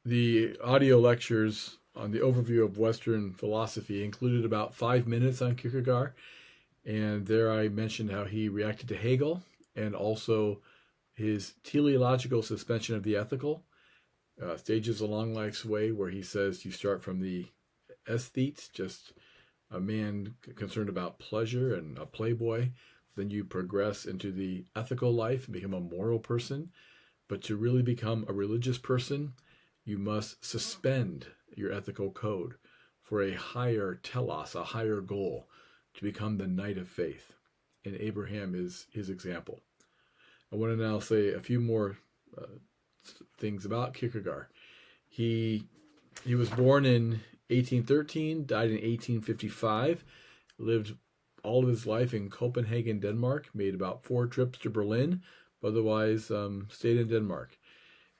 The audio lectures on the overview of Western philosophy included about 5 minutes on Kierkegaard, and there I mentioned how he reacted to Hegel and also his teleological suspension of the ethical, stages along life's way, where he says you start from the aesthete, just a man concerned about pleasure and a playboy. Then you progress into the ethical life and become a moral person. But to really become a religious person, you must suspend your ethical code for a higher telos, a higher goal, to become the knight of faith. And Abraham is his example. I want to now say a few more uh, things about Kierkegaard. He he was born in 1813, died in 1855, lived all of his life in Copenhagen, Denmark, made about 4 trips to Berlin, but otherwise stayed in Denmark.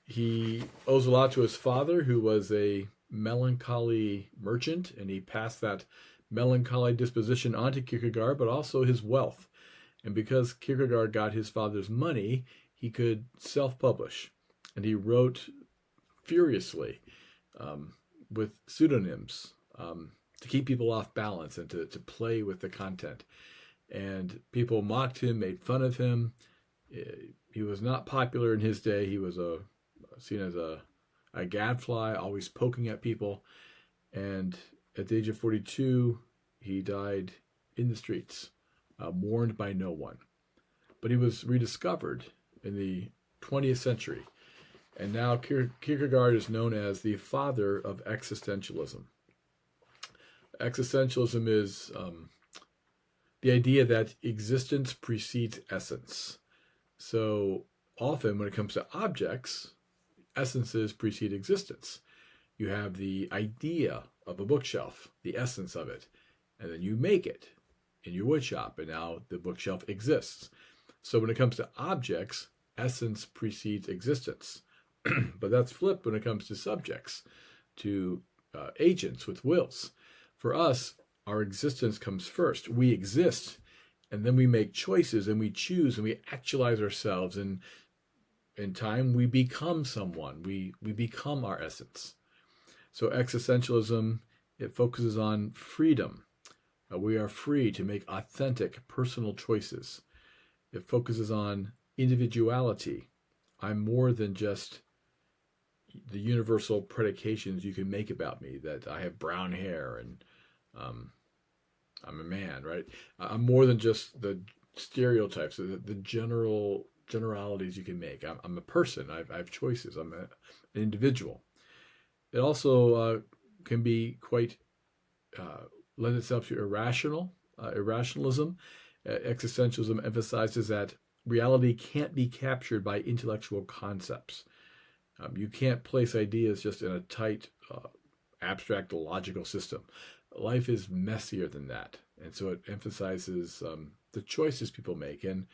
He owes a lot to his father, who was a melancholy merchant, and he passed that melancholy disposition onto Kierkegaard, but also his wealth. And because Kierkegaard got his father's money, he could self publish. And he wrote furiously um, with pseudonyms to keep people off balance and to play with the content. And people mocked him, made fun of him. He was not popular in his day. He was seen as a gadfly, always poking at people. And at the age of 42, he died in the streets, mourned by no one. But he was rediscovered in the 20th century. And now Kierkegaard is known as the father of existentialism. Existentialism is the idea that existence precedes essence. So often when it comes to objects, essences precede existence. You have the idea of a bookshelf, the essence of it, and then you make it in your woodshop, and now the bookshelf exists. So when it comes to objects, essence precedes existence. But that's flipped when it comes to subjects, to agents with wills. For us, our existence comes first. We exist, and then we make choices, and we choose, and we actualize ourselves. And in time, we become someone. We become our essence. So existentialism, it focuses on freedom. We are free to make authentic personal choices. It focuses on individuality. I'm more than just the universal predications you can make about me, that I have brown hair and I'm a man, right? I'm more than just the stereotypes, the generalities you can make. I'm a person. I have choices. An individual. It also can be quite lend itself to irrationalism. Existentialism emphasizes that reality can't be captured by intellectual concepts. You can't place ideas just in a tight, abstract, logical system. Life is messier than that. And so it emphasizes the choices people make. And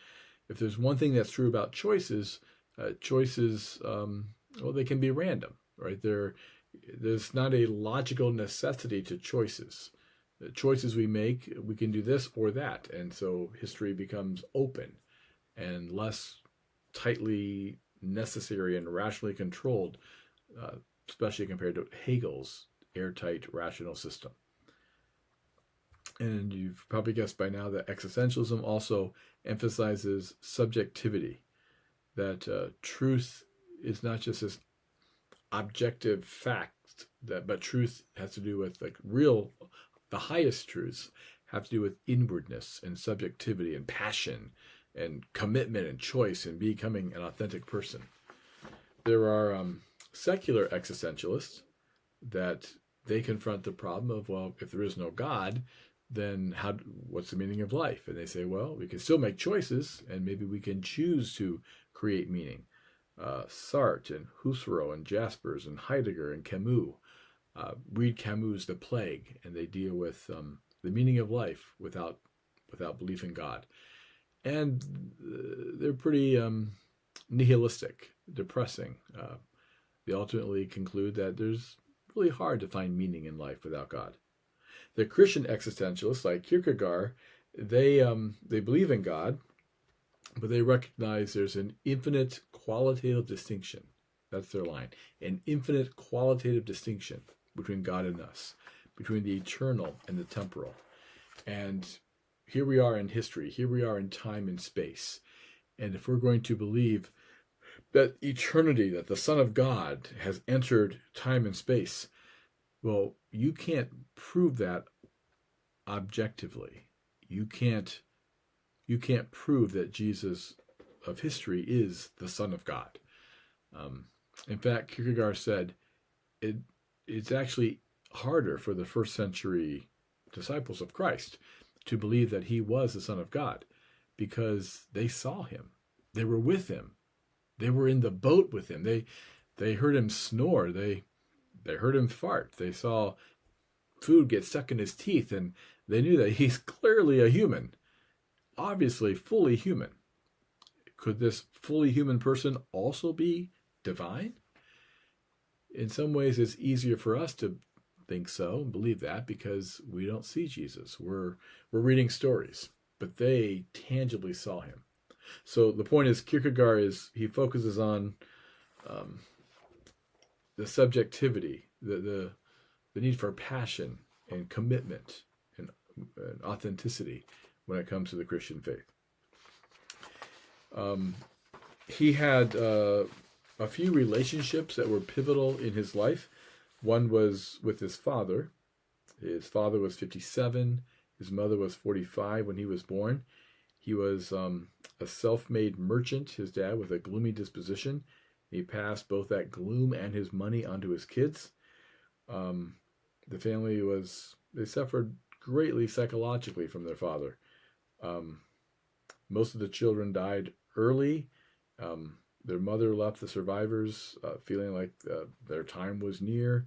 if there's one thing that's true about choices, well, they can be random, right? There's not a logical necessity to choices. The choices we make, we can do this or that. And so history becomes open and less tightly necessary and rationally controlled, especially compared to Hegel's airtight rational system. And you've probably guessed by now that existentialism also emphasizes subjectivity, that truth is not just this objective fact, but truth has to do with the highest truths have to do with inwardness and subjectivity and passion and commitment and choice and becoming an authentic person. There are secular existentialists that they confront the problem of, well, if there is no God, then what's the meaning of life? And they say, well, we can still make choices, and maybe we can choose to create meaning. Sartre and Husserl and Jaspers and Heidegger and Camus. Read Camus' The Plague, and they deal with the meaning of life without belief in God. And they're pretty nihilistic, depressing. They ultimately conclude that there's really hard to find meaning in life without God. The Christian existentialists, like Kierkegaard, they believe in God, but they recognize there's an infinite qualitative distinction That's their line. An infinite qualitative distinction between God and us, between the eternal and the temporal. And here we are in history. Here we are in time and space. And if we're going to believe that eternity, that the Son of God has entered time and space, well, you can't prove that objectively. You can't prove that Jesus of history is the Son of God. In fact, Kierkegaard said it's actually harder for the first century disciples of Christ to believe that he was the Son of God, because they saw him. They were with him. They were in the boat with him. They heard him snore. They heard him fart. They saw food get stuck in his teeth, and they knew that he's clearly a human, obviously fully human. Could this fully human person also be divine? In some ways, it's easier for us to think so and believe that because we don't see Jesus. We're reading stories, but they tangibly saw him. So the point is, Kierkegaard he focuses on the subjectivity, the need for passion and commitment and authenticity when it comes to the Christian faith. He had a few relationships that were pivotal in his life. One was with his father. His father was 57. His mother was 45 when he was born. He was a self-made merchant, his dad, with a gloomy disposition. He passed both that gloom and his money onto his kids. The family they suffered greatly psychologically from their father. Most of the children died early. Their mother left the survivors feeling like their time was near.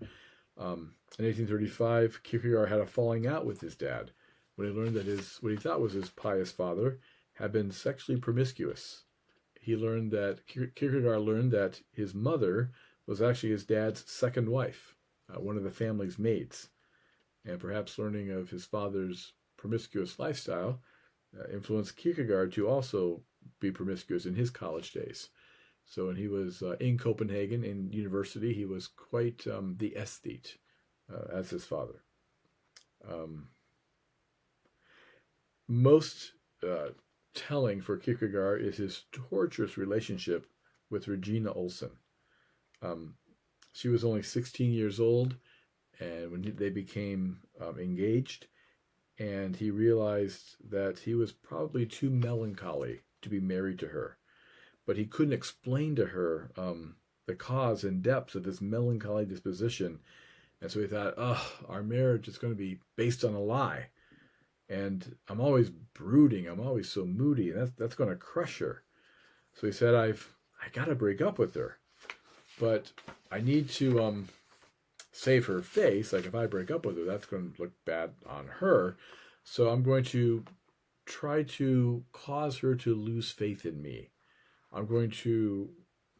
In 1835, Kierkegaard had a falling out with his dad when he learned that what he thought was his pious father had been sexually promiscuous. Kierkegaard learned that his mother was actually his dad's second wife, one of the family's maids. And perhaps learning of his father's promiscuous lifestyle influenced Kierkegaard to also be promiscuous in his college days. So when he was in Copenhagen in university, he was quite the aesthete as his father. Most telling for Kierkegaard is his torturous relationship with Regina Olsen. She was only 16 years old, and when they became engaged, and he realized that he was probably too melancholy to be married to her. But he couldn't explain to her the cause and depths of his melancholy disposition. And so he thought, our marriage is going to be based on a lie. And I'm always brooding. I'm always so moody. And that's going to crush her. So he said, I got to break up with her. But I need to save her face. Like if I break up with her, that's going to look bad on her. So I'm going to try to cause her to lose faith in me. I'm going to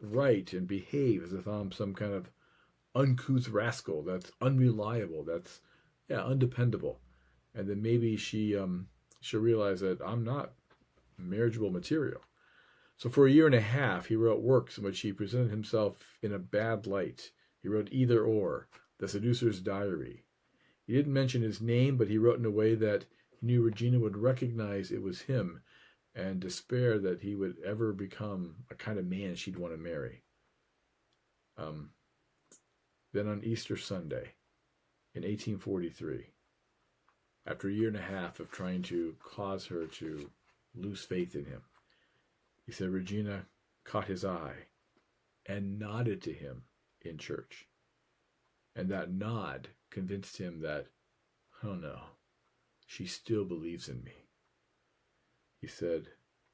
write and behave as if I'm some kind of uncouth rascal that's unreliable, that's undependable. And then maybe she'll realize that I'm not marriageable material. So for a year and a half, he wrote works in which he presented himself in a bad light. He wrote Either Or, The Seducer's Diary. He didn't mention his name, but he wrote in a way that he knew Regina would recognize it was him and despair that he would ever become a kind of man she'd want to marry. Then on Easter Sunday in 1843, after a year and a half of trying to cause her to lose faith in him, he said Regina caught his eye and nodded to him in church. And that nod convinced him that, oh no, she still believes in me. He said,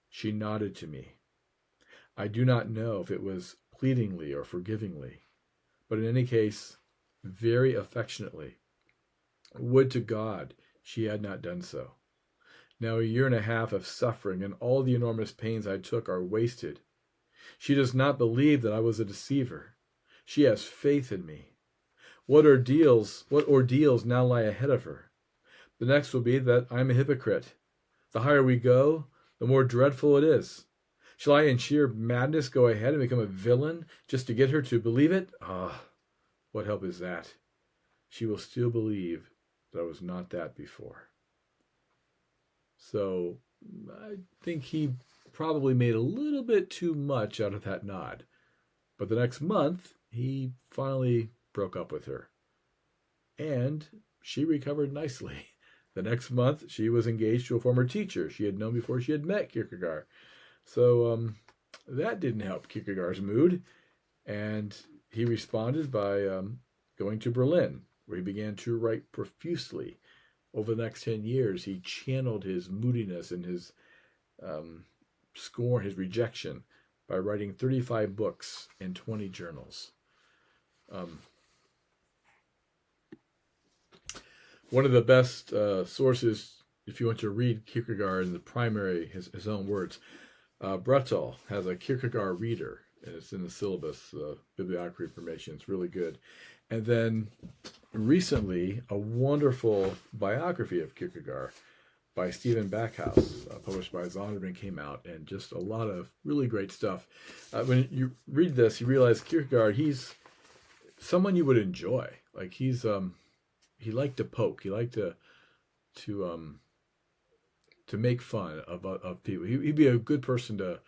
she nodded to me. I do not know if it was pleadingly or forgivingly, but in any case, very affectionately. Would to God she had not done so. Now a year and a half of suffering and all the enormous pains I took are wasted. She does not believe that I was a deceiver. She has faith in me. What ordeals now lie ahead of her? The next will be that I am a hypocrite. The higher we go, the more dreadful it is. Shall I in sheer madness go ahead and become a villain just to get her to believe it? What help is that? She will still believe that I was not that before. So I think he probably made a little bit too much out of that nod. But the next month, he finally broke up with her. And she recovered nicely. The next month, she was engaged to a former teacher she had known before she had met Kierkegaard. So that didn't help Kierkegaard's mood. And he responded by going to Berlin, where he began to write profusely. Over the next 10 years, he channeled his moodiness and his scorn, his rejection, by writing 35 books and 20 journals. One of the best sources, if you want to read Kierkegaard in the primary, his own words, Brettall has a Kierkegaard reader, and it's in the syllabus, bibliography information. It's really good. And then recently, a wonderful biography of Kierkegaard by Stephen Backhouse, published by Zondervan, came out, and just a lot of really great stuff. When you read this, you realize Kierkegaard, he's someone you would enjoy. Like he liked to poke. He liked to make fun of people. He'd be a good person to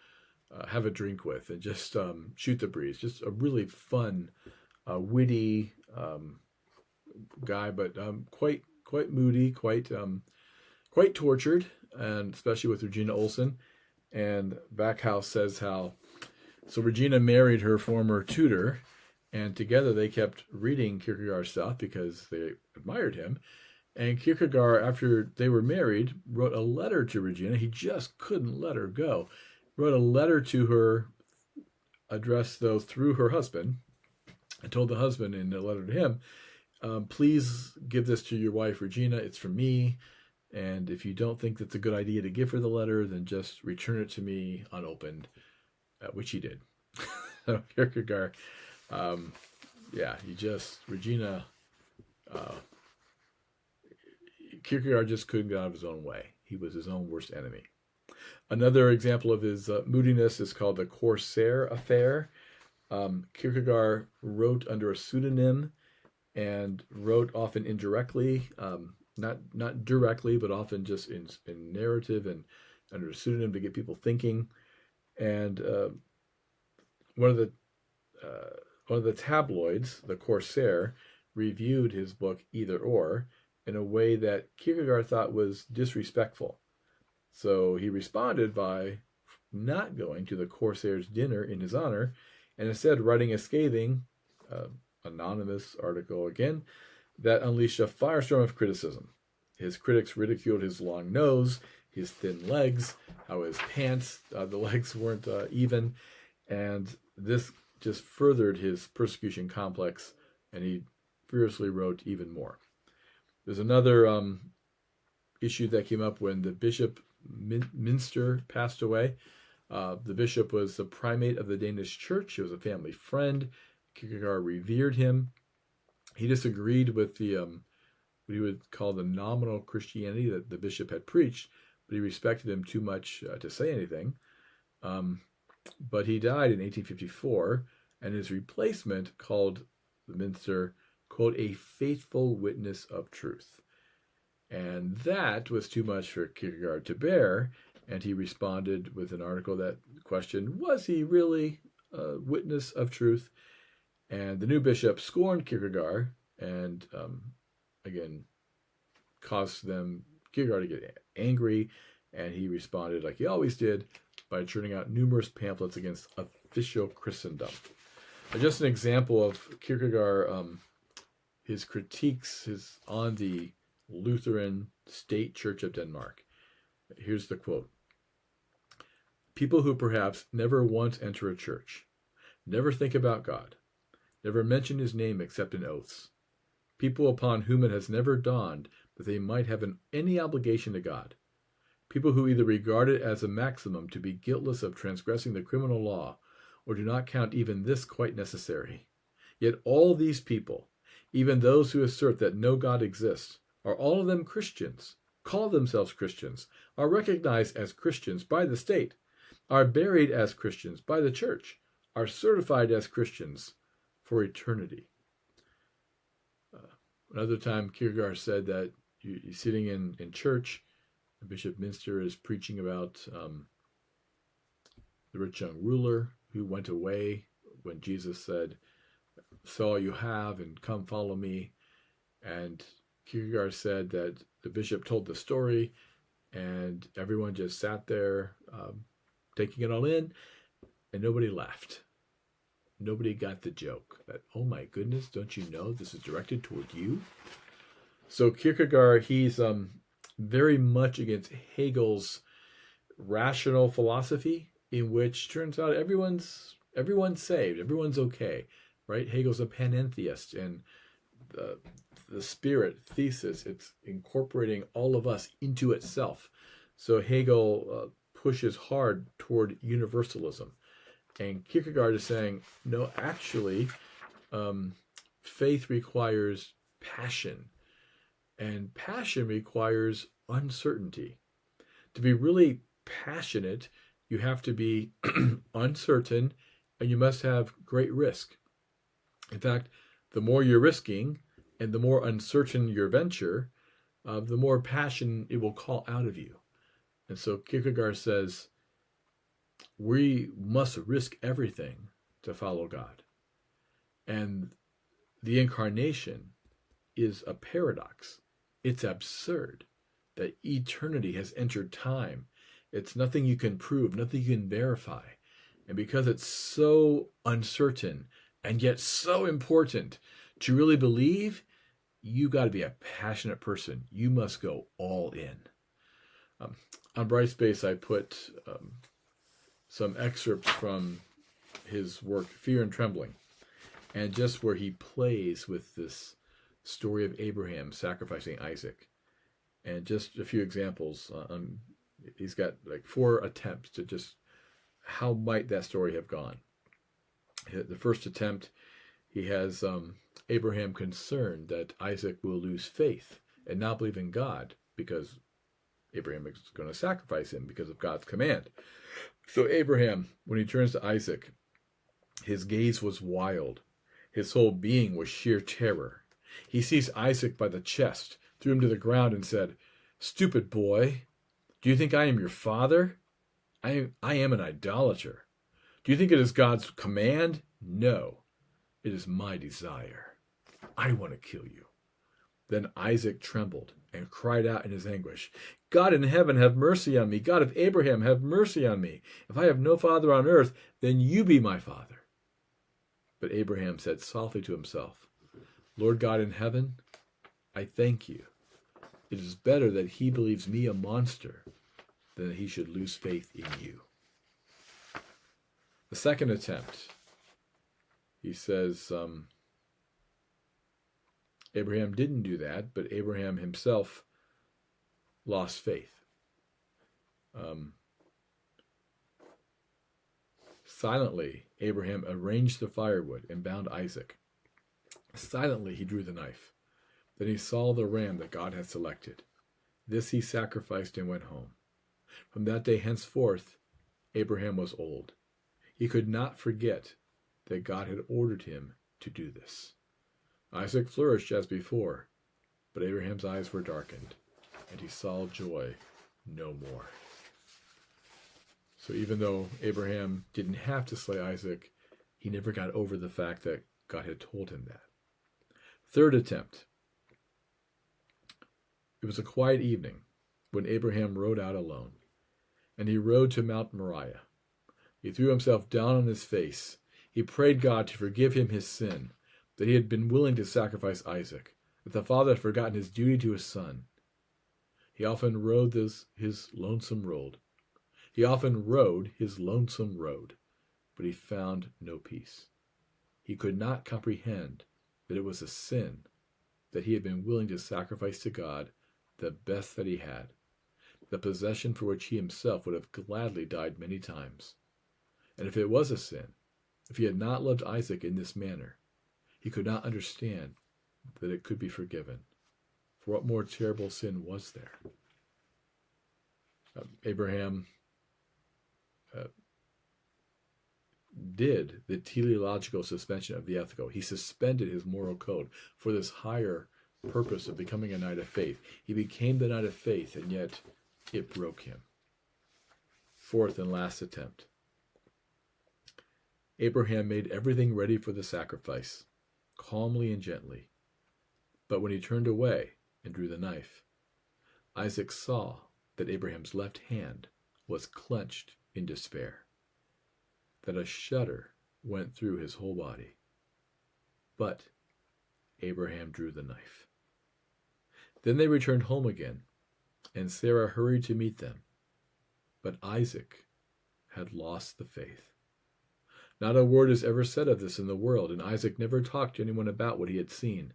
have a drink with and just shoot the breeze. Just a really fun, witty guy, but quite moody, quite tortured, and especially with Regina Olsen. And Backhouse says how Regina married her former tutor, and together they kept reading Kierkegaard stuff because they admired him. And Kierkegaard, after they were married, wrote a letter to Regina. He just couldn't let her go. Wrote a letter to her, addressed though through her husband, and told the husband in a letter to him, please give this to your wife, Regina. It's from me. And if you don't think that's a good idea to give her the letter, then just return it to me unopened, which he did. So Kierkegaard, Regina, Kierkegaard just couldn't get out of his own way. He was his own worst enemy. Another example of his moodiness is called the Corsair Affair. Kierkegaard wrote under a pseudonym and wrote often indirectly, not directly, but often just in narrative and under a pseudonym to get people thinking. And one of the tabloids, the Corsair, reviewed his book Either Or in a way that Kierkegaard thought was disrespectful. So he responded by not going to the Corsair's dinner in his honor, and instead writing a scathing, anonymous article again, that unleashed a firestorm of criticism. His critics ridiculed his long nose, his thin legs, how his pants, the legs weren't even, and this just furthered his persecution complex, and he furiously wrote even more. There's another issue that came up when the Bishop Minster passed away. The bishop was the primate of the Danish church. He was a family friend. Kierkegaard revered him. He disagreed with the what he would call the nominal Christianity that the bishop had preached, but he respected him too much to say anything. But he died in 1854, and his replacement called the Minster, quote, a faithful witness of truth. And that was too much for Kierkegaard to bear, and he responded with an article that questioned, was he really a witness of truth? And the new bishop scorned Kierkegaard and, again, caused Kierkegaard to get angry, and he responded like he always did by churning out numerous pamphlets against official Christendom. Just an example of Kierkegaard, his critiques on the Lutheran State Church of Denmark. Here's the quote. People who perhaps never once enter a church, never think about God, never mention his name except in oaths. People upon whom it has never dawned that they might have any obligation to God. People who either regard it as a maximum to be guiltless of transgressing the criminal law, or do not count even this quite necessary. Yet all these people, even those who assert that no God exists, are all of them Christians, call themselves Christians, are recognized as Christians by the state, are buried as Christians by the church, are certified as Christians for eternity. Another time, Kierkegaard said that you're sitting in church, Bishop Minster is preaching about the rich young ruler who went away when Jesus said, "Sell all you have and come follow me." And Kierkegaard said that the bishop told the story, and everyone just sat there taking it all in, and nobody laughed. Nobody got the joke that, oh my goodness, don't you know this is directed toward you? So Kierkegaard, he's very much against Hegel's rational philosophy, in which turns out everyone's saved, everyone's okay, right? Hegel's a panentheist, and the spirit thesis, it's incorporating all of us into itself. So Hegel pushes hard toward universalism. And Kierkegaard is saying, no, actually, faith requires passion. And passion requires uncertainty. To be really passionate, you have to be uncertain, and you must have great risk. In fact, the more you're risking and the more uncertain your venture, the more passion it will call out of you. And so Kierkegaard says, we must risk everything to follow God. And the incarnation is a paradox. It's absurd that eternity has entered time. It's nothing you can prove, nothing you can verify. And because it's so uncertain and yet so important to really believe, you got to be a passionate person. You must go all in. On Brightspace, I put some excerpts from his work, Fear and Trembling, and just where he plays with this story of Abraham sacrificing Isaac. And just a few examples. He's got like 4 attempts to just how might that story have gone. The first attempt, he has Abraham concerned that Isaac will lose faith and not believe in God because Abraham is going to sacrifice him because of God's command. So Abraham, when he turns to Isaac, his gaze was wild. His whole being was sheer terror. He seized Isaac by the chest, threw him to the ground, and said, "Stupid boy, do you think I am your father? I am an idolater. Do you think it is God's command? No, it is my desire. I want to kill you." Then Isaac trembled and cried out in his anguish, "God in heaven, have mercy on me. God of Abraham, have mercy on me. If I have no father on earth, then you be my father." But Abraham said softly to himself, "Lord God in heaven, I thank you. It is better that he believes me a monster than that he should lose faith in you." The second attempt, he says, Abraham didn't do that, but Abraham himself lost faith. Silently, Abraham arranged the firewood and bound Isaac. Silently, he drew the knife. Then he saw the ram that God had selected. This he sacrificed and went home. From that day henceforth, Abraham was old. He could not forget that God had ordered him to do this. Isaac flourished as before, but Abraham's eyes were darkened, and he saw joy no more. So even though Abraham didn't have to slay Isaac, he never got over the fact that God had told him that. Third attempt. It was a quiet evening when Abraham rode out alone, and he rode to Mount Moriah. He threw himself down on his face. He prayed God to forgive him his sin, that he had been willing to sacrifice Isaac, that the father had forgotten his duty to his son. He often rode his lonesome road. But he found no peace. He could not comprehend that it was a sin that he had been willing to sacrifice to God the best that he had, the possession for which he himself would have gladly died many times. And if it was a sin, if he had not loved Isaac in this manner, he could not understand that it could be forgiven. For what more terrible sin was there? Abraham did the teleological suspension of the ethical. He suspended his moral code for this higher purpose of becoming a knight of faith. He became the knight of faith, and yet it broke him. Fourth and last attempt. Abraham made everything ready for the sacrifice, calmly and gently. But when he turned away and drew the knife, Isaac saw that Abraham's left hand was clenched in despair, that a shudder went through his whole body. But Abraham drew the knife. Then they returned home again, and Sarah hurried to meet them. But Isaac had lost the faith. Not a word is ever said of this in the world, and Isaac never talked to anyone about what he had seen,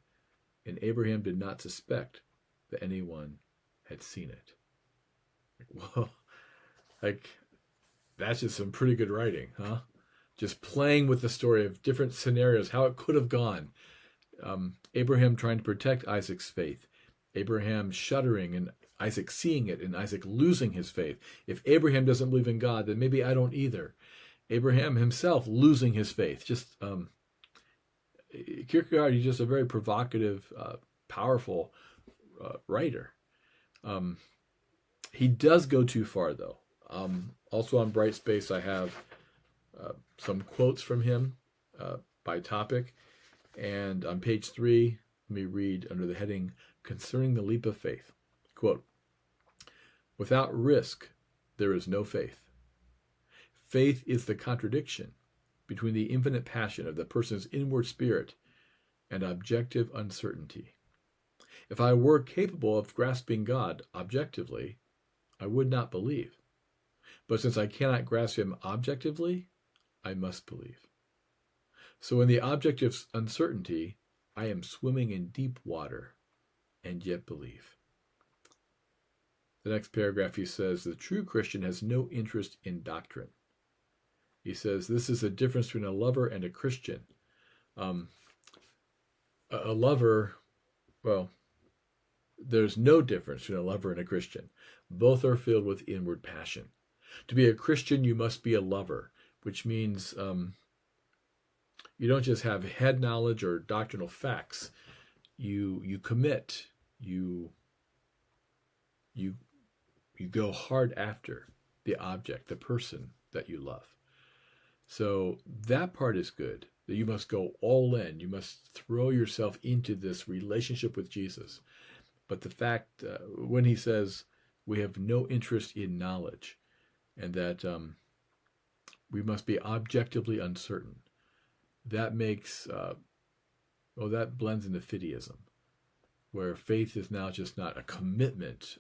and Abraham did not suspect that anyone had seen it. Whoa, that's just some pretty good writing, huh? Just playing with the story of different scenarios, how it could have gone. Abraham trying to protect Isaac's faith. Abraham shuddering and Isaac seeing it and Isaac losing his faith. If Abraham doesn't believe in God, then maybe I don't either. Abraham himself losing his faith. Just Kierkegaard, he's just a very provocative, powerful writer. He does go too far, though. Also on Brightspace, I have some quotes from him by topic. And on page 3, let me read under the heading, Concerning the Leap of Faith. Quote, "Without risk, there is no faith. Faith is the contradiction between the infinite passion of the person's inward spirit and objective uncertainty. If I were capable of grasping God objectively, I would not believe. But since I cannot grasp him objectively, I must believe. So in the objective uncertainty, I am swimming in deep water and yet believe." The next paragraph he says, the true Christian has no interest in doctrine. He says, this is the difference between a lover and a Christian. A lover, well, there's no difference between a lover and a Christian. Both are filled with inward passion. To be a Christian, you must be a lover, which means you don't just have head knowledge or doctrinal facts. You commit. You go hard after the object, the person that you love. So that part is good, that you must go all in. You must throw yourself into this relationship with Jesus. But the fact, when he says we have no interest in knowledge and that we must be objectively uncertain, that makes, that blends into fideism, where faith is now just not a commitment,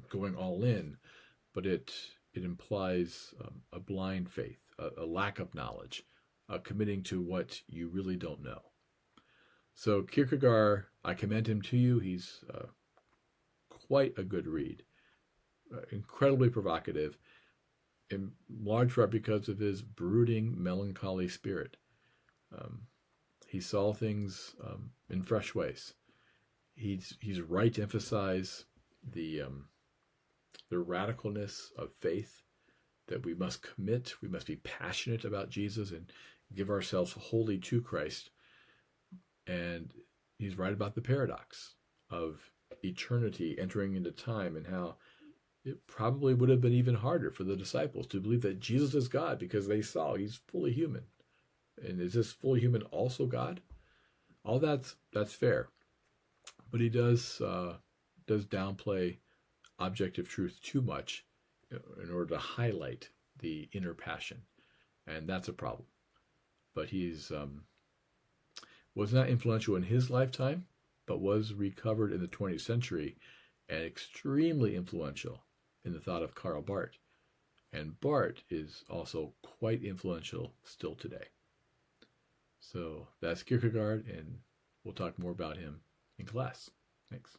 going all in, but it implies a blind faith, a lack of knowledge, committing to what you really don't know. So Kierkegaard, I commend him to you. He's quite a good read, incredibly provocative, in large part because of his brooding, melancholy spirit. He saw things in fresh ways. He's right to emphasize the radicalness of faith, that we must commit, we must be passionate about Jesus and give ourselves wholly to Christ. And he's right about the paradox of eternity entering into time and how it probably would have been even harder for the disciples to believe that Jesus is God because they saw he's fully human. And is this fully human also God? All that's fair. But he does downplay objective truth too much in order to highlight the inner passion. And that's a problem. But he's was not influential in his lifetime, but was recovered in the 20th century and extremely influential in the thought of Karl Barth. And Barth is also quite influential still today. So that's Kierkegaard, and we'll talk more about him in class. Thanks.